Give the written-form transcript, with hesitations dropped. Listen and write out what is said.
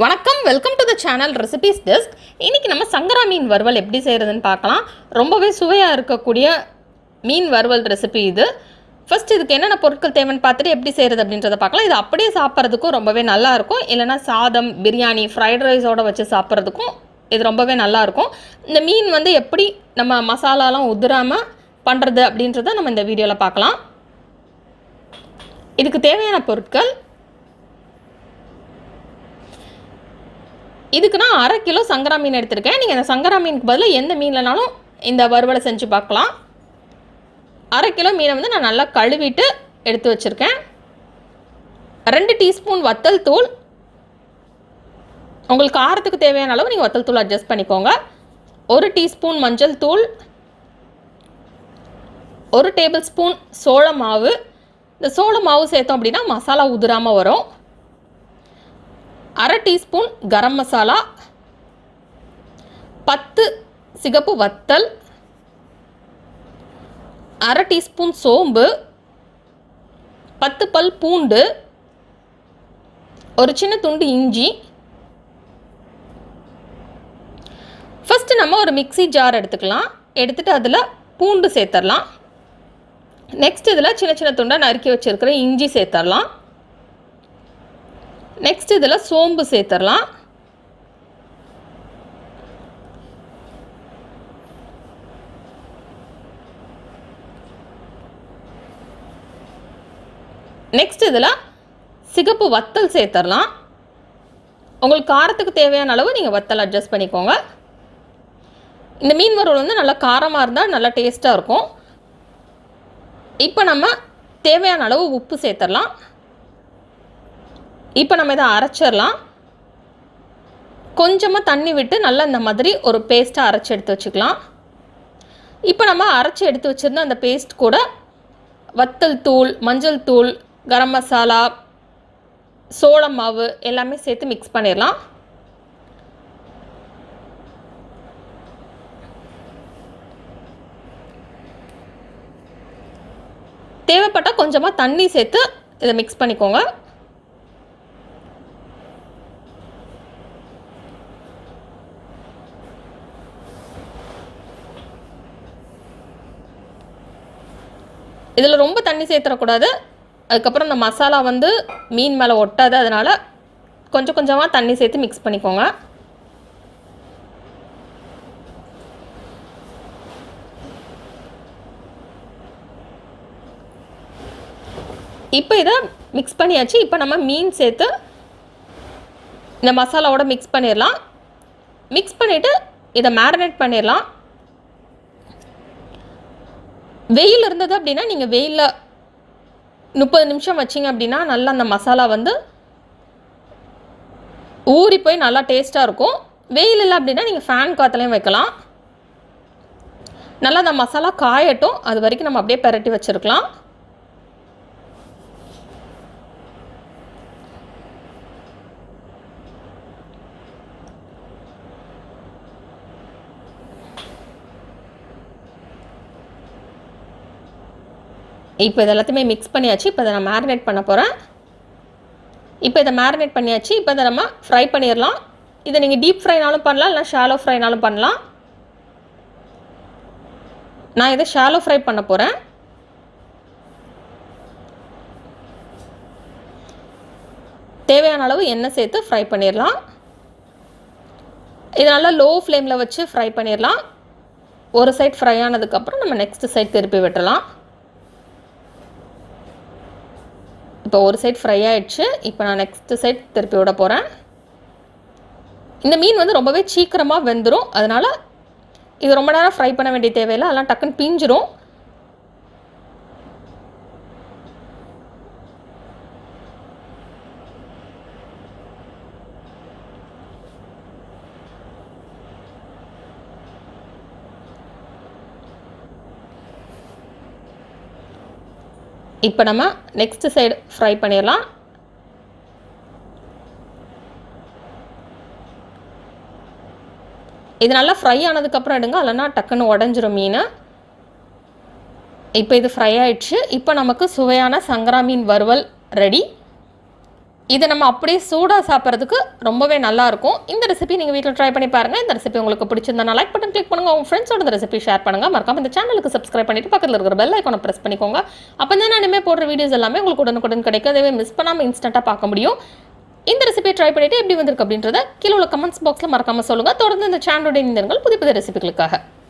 வணக்கம், welcome to the channel recipes desk. இன்றைக்கி நம்ம சங்கரா மீன் வறுவல் எப்படி செய்கிறதுன்னு பார்க்கலாம். ரொம்பவே சுவையாக இருக்கக்கூடிய மீன் வறுவல் ரெசிபி இது. ஃபஸ்ட் இதுக்கு என்னென்ன பொருட்கள் தேவைன்னு பார்த்துட்டு எப்படி செய்கிறது அப்படின்றத பார்க்கலாம். இது அப்படியே சாப்பிட்றதுக்கும் ரொம்பவே நல்லாயிருக்கும். இல்லைனா சாதம், பிரியாணி, ஃப்ரைட் ரைஸோடு வச்சு சாப்பிட்றதுக்கும் இது ரொம்பவே நல்லாயிருக்கும். இந்த மீன் எப்படி நம்ம மசாலாலாம் உதிராமல் பண்ணுறது அப்படின்றத நம்ம இந்த வீடியோவில் பார்க்கலாம். இதுக்கு தேவையான பொருட்கள், இதுக்கு நான் 1/2 கிலோ சங்கரா மீன் எடுத்திருக்கேன். நீங்கள் இந்த சங்கரா மீனுக்கு பதிலாக எந்த மீன்லனாலும் இந்த வறுவலை செஞ்சு பார்க்கலாம். 1/2 கிலோ மீனை நான் நல்லா கழுவிட்டு எடுத்து வச்சுருக்கேன். 2 டீஸ்பூன் வத்தல் தூள், உங்களுக்கு காரத்துக்கு தேவையான அளவு நீங்கள் வத்தல் தூள் அட்ஜஸ்ட் பண்ணிக்கோங்க. 1 டீஸ்பூன் மஞ்சள் தூள், 1 டேபிள் ஸ்பூன் சோள மாவு. இந்த சோள மாவு சேர்த்தோம் அப்படின்னா மசாலா உதிராமல் வரும். 1/2 டீஸ்பூன் கரம் மசாலா, 10 சிகப்பு வத்தல், 1/2 டீஸ்பூன் சோம்பு, 10 பல் பூண்டு, ஒரு சின்ன துண்டு இஞ்சி. ஃபஸ்ட்டு நம்ம ஒரு மிக்ஸி ஜார் எடுத்துக்கலாம். எடுத்துகிட்டு அதில் பூண்டு சேர்த்துடலாம். நெக்ஸ்ட் இதில் சின்ன சின்ன துண்டாக நறுக்கி வச்சுருக்கிற இஞ்சி சேர்த்துடலாம். நெக்ஸ்ட் இதில் சோம்பு சேர்த்துடலாம். நெக்ஸ்ட் இதில் சிகப்பு வத்தல் சேர்த்துடலாம். உங்களுக்கு காரத்துக்கு தேவையான அளவு நீங்கள் வத்தல் அட்ஜஸ்ட் பண்ணிக்கோங்க. இந்த மீன் வறுவல் நல்லா காரமாக இருந்தால் நல்லா டேஸ்ட்டாக இருக்கும். இப்போ நம்ம தேவையான அளவு உப்பு சேர்த்துடலாம். இப்போ நம்ம இதை அரைச்சிடலாம். கொஞ்சமாக தண்ணி விட்டு நல்லா இந்த மாதிரி ஒரு பேஸ்ட்டாக அரைச்சி எடுத்து வச்சுக்கலாம். இப்போ நம்ம அரைச்சி எடுத்து வச்சுருந்த அந்த பேஸ்ட் கூட வத்தல் தூள், மஞ்சள் தூள், கரம் மசாலா, சோள மாவு எல்லாமே சேர்த்து மிக்ஸ் பண்ணிடலாம். தேவைப்பட்டால் கொஞ்சமாக தண்ணி சேர்த்து இதை மிக்ஸ் பண்ணிக்கோங்க. இதில் ரொம்ப தண்ணி சேர்த்துடக்கூடாது. அதுக்கப்புறம் இந்த மசாலா மீன் மேலே ஒட்டாது. அதனால் கொஞ்சம் கொஞ்சமாக தண்ணி சேர்த்து மிக்ஸ் பண்ணிக்கோங்க. இப்போ இதை மிக்ஸ் பண்ணியாச்சு. இப்போ நம்ம மீன் சேர்த்து இந்த மசாலாவோட மிக்ஸ் பண்ணிடலாம். மிக்ஸ் பண்ணிவிட்டு இதை மேரினேட் பண்ணிடலாம். வெயில் இருந்தது அப்படின்னா நீங்கள் வெயிலில் 30 நிமிஷம் வச்சிங்க அப்படின்னா நல்லா அந்த மசாலா ஊறி போய் நல்லா டேஸ்ட்டாக இருக்கும். வெயில் இல்லை அப்படின்னா நீங்கள் ஃபேன் காற்றுலையும் வைக்கலாம். நல்லா அந்த மசாலா காயட்டும். அது வரைக்கும் நம்ம அப்படியே பெரட்டி வச்சுருக்கலாம். இப்போ இது எல்லாத்தையுமே மிக்ஸ் பண்ணியாச்சு. இப்போ இதை நான் மேரினேட் பண்ண போகிறேன். இப்போ இதை மேரினேட் பண்ணியாச்சு. இப்போ இதை நம்ம ஃப்ரை பண்ணிடலாம். இதை நீங்கள் டீப் ஃப்ரைனாலும் பண்ணலாம், இல்லை ஷாலோ ஃப்ரைனாலும் பண்ணலாம். நான் இதை ஷாலோ ஃப்ரை பண்ண போகிறேன். தேவையான அளவு எண்ணெய் சேர்த்து ஃப்ரை பண்ணிடலாம். இது நல்லா லோ ஃப்ளேமில் வச்சு ஃப்ரை பண்ணிடலாம். ஒரு சைட் ஃப்ரை ஆனதுக்கப்புறம் நம்ம நெக்ஸ்ட் சைட் திருப்பி விட்டுடலாம். இப்போ ஒரு சைட் ஃப்ரை ஆகிடுச்சு. இப்போ நான் நெக்ஸ்ட் சைட் திருப்பி விட போகிறேன். இந்த மீன் ரொம்பவே சீக்கிரமாக வெந்துடும். அதனால் இது ரொம்ப நேரம் ஃப்ரை பண்ண வேண்டிய தேவையில்லை. அதெல்லாம் டக்குன்னு பிஞ்சிரும். இப்போ நம்ம நெக்ஸ்ட் சைடு ஃப்ரை பண்ணிடலாம். இது நல்லா ஃப்ரை ஆனதுக்கப்புறம் எடுங்க, இல்லைன்னா டக்குன்னு உடஞ்சிரும் மீன். இப்போ இது ஃப்ரை ஆயிடுச்சு. இப்போ நமக்கு சுவையான சங்கரா மீன் வறுவல் ரெடி. இதை நம்ம அப்படியே சூடாக சாப்பிட்றதுக்கு ரொம்பவே நல்லாயிருக்கும். இந்த ரெசிபி நீங்கள் வீட்டில் ட்ரை பண்ணி பாருங்கள். இந்த ரெசிபி உங்களுக்கு பிடிச்சிருந்தா லைக் பட்டன் கிளிக் பண்ணுங்கள். உங்கள் ஃப்ரெண்ட்ஸோட இந்த ரெசிபி ஷேர் பண்ணுங்கள். மறக்காம இந்த சேனலுக்கு சப்ஸ்கிரைப் பண்ணிவிட்டு பக்கத்தில் இருக்கிற பெல் ஐக்கானை ப்ரெஸ் பண்ணிக்கோங்க. அப்போ தான் நான் இனிமேல் போடுற வீடியோஸ் எல்லாமே உங்களுக்கு உடனுக்குடன் கிடைக்கும். அதே மிஸ் பண்ணாமல் இன்ஸ்டண்ட்டாக பார்க்க முடியும். இந்த ரெசிபியை ட்ரை பண்ணிவிட்டு எப்படி வந்திருக்கு அப்படின்றத கீழே உள்ள கமெண்ட்ஸ் பாக்ஸில் மறக்காமல் சொல்லுங்கள். தொடர்ந்து இந்த சேனலுடைய புதிய புதிய ரெசிபிகளுக்காக